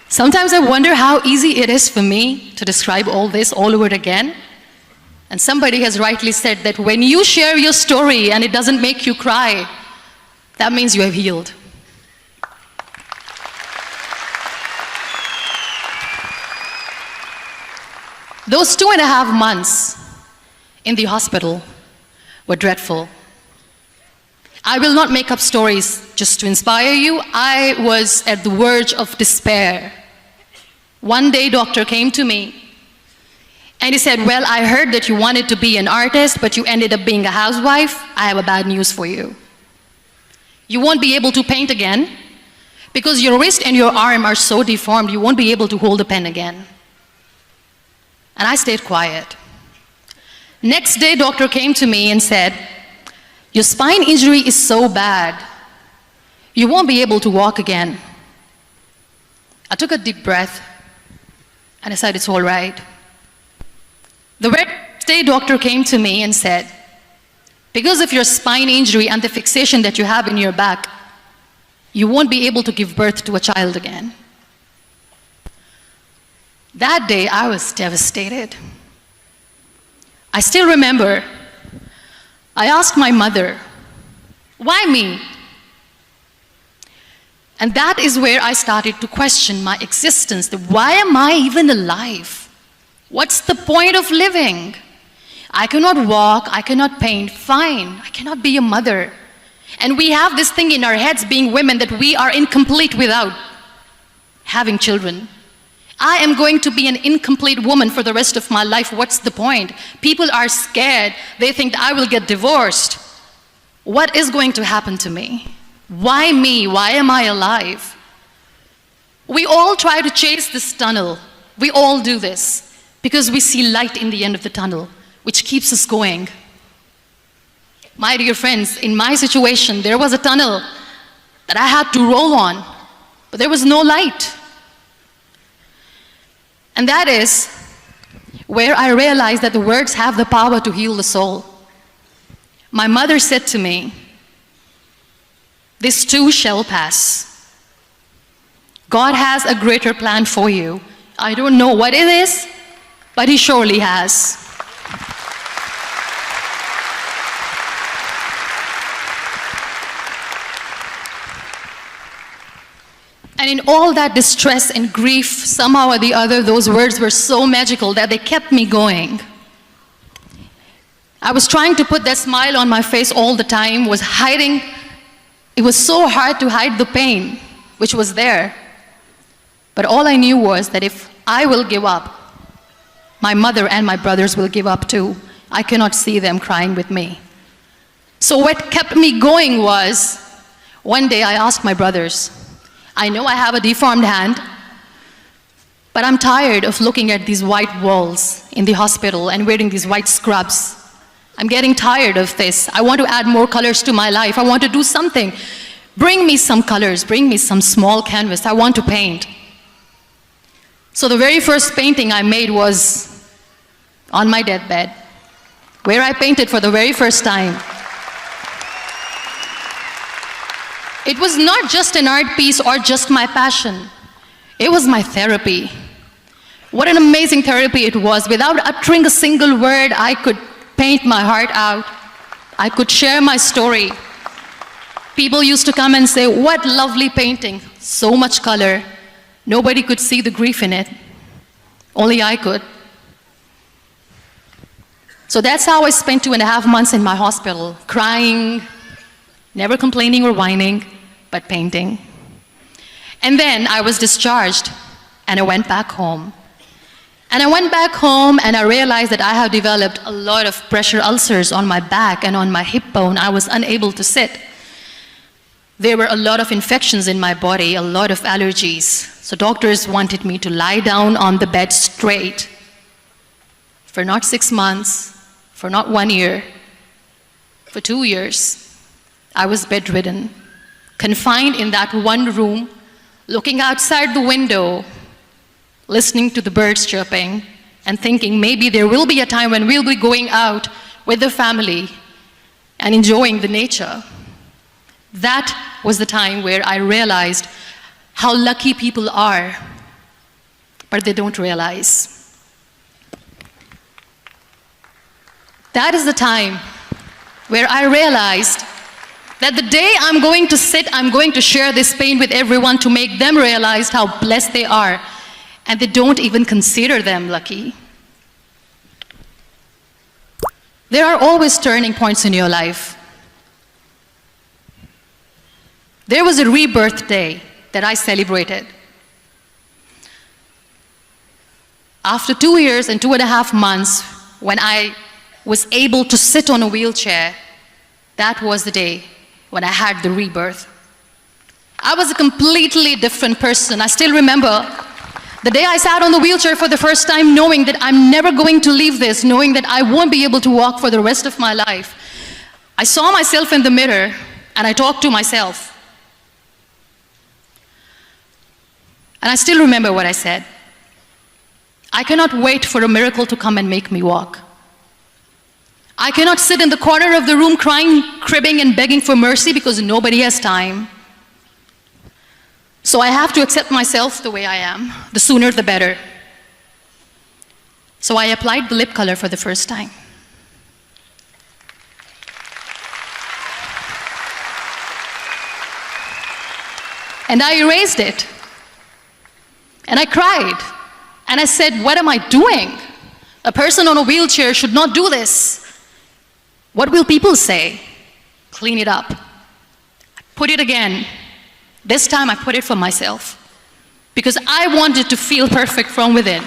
Sometimes I wonder how easy it is for me to describe all this all over again. And somebody has rightly said that when you share your story and it doesn't make you cry, that means you have healed. Those 2.5 months in the hospital were dreadful. I will not make up stories just to inspire you. I was at the verge of despair. One day, doctor came to me and he said, well, I heard that you wanted to be an artist, but you ended up being a housewife. I have a bad news for you. You won't be able to paint again because your wrist and your arm are so deformed, you won't be able to hold a pen again. And I stayed quiet. Next day, doctor came to me and said, your spine injury is so bad, you won't be able to walk again. I took a deep breath and I said, it's all right. The very next day, doctor came to me and said, because of your spine injury and the fixation that you have in your back, you won't be able to give birth to a child again. That day, I was devastated. I still remember, I asked my mother, why me? And that is where I started to question my existence. Why am I even alive? What's the point of living? I cannot walk, I cannot paint, fine, I cannot be a mother. And we have this thing in our heads, being women, that we are incomplete without having children. I am going to be an incomplete woman for the rest of my life. What's the point? People are scared. They think I will get divorced. What is going to happen to me? Why me? Why am I alive? We all try to chase this tunnel. We all do this because we see light in the end of the tunnel, which keeps us going. My dear friends, in my situation, there was a tunnel that I had to roll on, but there was no light. And that is where I realized that the words have the power to heal the soul. My mother said to me, this too shall pass. God has a greater plan for you. I don't know what it is, but He surely has. And in all that distress and grief, somehow or the other, those words were so magical that they kept me going. I was trying to put that smile on my face all the time, was hiding. It was so hard to hide the pain, which was there. But all I knew was that if I will give up, my mother and my brothers will give up too. I cannot see them crying with me. So what kept me going was, one day I asked my brothers, I know I have a deformed hand, but I'm tired of looking at these white walls in the hospital and wearing these white scrubs. I'm getting tired of this. I want to add more colors to my life. I want to do something. Bring me some colors, bring me some small canvas. I want to paint. So the very first painting I made was on my deathbed, where I painted for the very first time. It was not just an art piece or just my passion. It was my therapy. What an amazing therapy it was. Without uttering a single word, I could paint my heart out. I could share my story. People used to come and say, what lovely painting, so much color. Nobody could see the grief in it. Only I could. So that's how I spent 2.5 months in my hospital, crying, never complaining or whining, but painting. And then I was discharged, and I went back home. And I went back home, and I realized that I have developed a lot of pressure ulcers on my back and on my hip bone. I was unable to sit. There were a lot of infections in my body, a lot of allergies. So doctors wanted me to lie down on the bed straight for not 6 months, for not 1 year, for 2 years. I was bedridden, confined in that one room, looking outside the window, listening to the birds chirping, and thinking maybe there will be a time when we'll be going out with the family and enjoying the nature. That was the time where I realized how lucky people are but they don't realize. That is the time where I realized that the day I'm going to share this pain with everyone to make them realize how blessed they are, and they don't even consider them lucky. There are always turning points in your life. There was a rebirth day that I celebrated. After 2 years and 2.5 months, when I was able to sit on a wheelchair, that was the day when I had the rebirth. I was a completely different person. I still remember the day I sat on the wheelchair for the first time, knowing that I'm never going to leave this, knowing that I won't be able to walk for the rest of my life. I saw myself in the mirror and I talked to myself. And I still remember what I said. I cannot wait for a miracle to come and make me walk. I cannot sit in the corner of the room crying, cribbing, and begging for mercy because nobody has time. So I have to accept myself the way I am. The sooner the better. So I applied the lip color for the first time. And I erased it. And I cried. And I said, what am I doing? A person on a wheelchair should not do this. What will people say? Clean it up. Put it again. This time I put it for myself. Because I wanted to feel perfect from within.